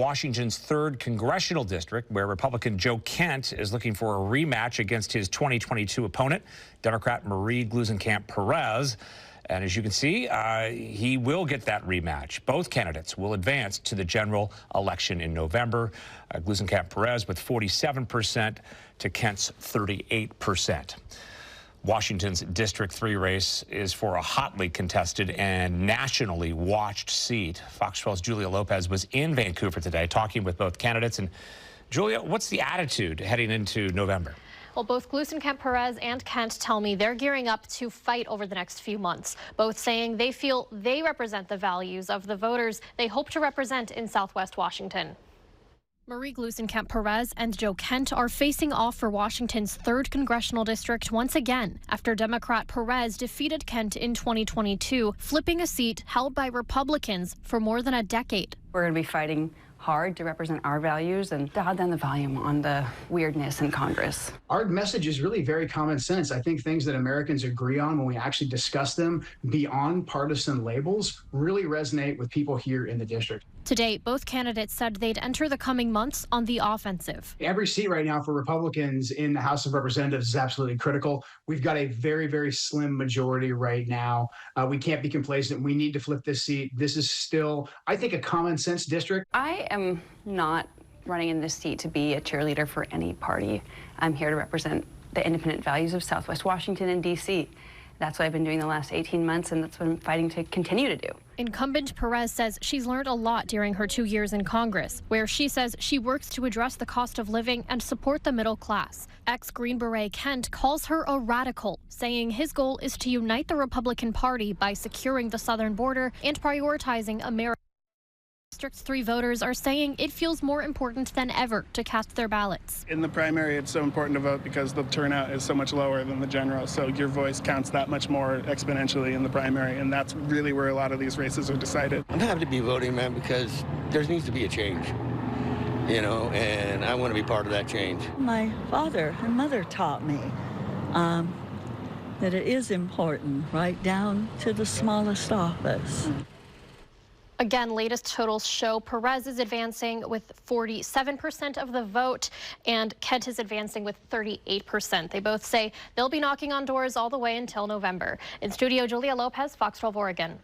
Washington's 3rd congressional district, where Republican Joe Kent is looking for a rematch against his 2022 opponent, Democrat Gluesenkamp Perez. And as you can see, he will get that rematch. Both candidates will advance to the general election in November. Gluesenkamp Perez with 47% to Kent's 38%. Washington's District 3 race is for a hotly contested and nationally watched seat. Fox 12's Julia Lopez was in Vancouver today talking with both candidates. And Julia, what's the attitude heading into November? Well, both Gluesenkamp Perez and Kent tell me they're gearing up to fight over the next few months, both saying they feel they represent the values of the voters they hope to represent in Southwest Washington. Gluesenkamp Perez and Joe Kent are facing off for Washington's 3rd congressional district once again after Democrat Perez defeated Kent in 2022, flipping a seat held by Republicans for more than a decade. We're going to be fighting hard to represent our values and dial down the volume on the weirdness in Congress. Our message is really very common sense. I think things that Americans agree on when we actually discuss them beyond partisan labels really resonate with people here in the district. To date, both candidates said they'd enter the coming months on the offensive. Every seat right now for Republicans in the House of Representatives is absolutely critical. We've got a very, very slim majority right now. We can't be complacent. We need to flip this seat. This is still, I think, a common sense district. I am not running in this seat to be a cheerleader for any party. I'm here to represent the independent values of Southwest Washington and D.C. That's what I've been doing the last 18 months, and that's what I'm fighting to continue to do. Incumbent Perez says she's learned a lot during her 2 years in Congress, where she says she works to address the cost of living and support the middle class. Ex-Green Beret Kent calls her a radical, saying his goal is to unite the Republican Party by securing the southern border and prioritizing America. District 3 voters are saying it feels more important than ever to cast their ballots. In the primary, it's so important to vote because the turnout is so much lower than the general, so your voice counts that much more exponentially in the primary, and that's really where a lot of these races are decided. I'm happy to be voting, man, because there needs to be a change, you know, and I want to be part of that change. My father and mother taught me that it is important, right down to the smallest office. Again, latest totals show Perez is advancing with 47% of the vote, and Kent is advancing with 38%. They both say they'll be knocking on doors all the way until November. In studio, Julia Lopez, Fox 12 Oregon.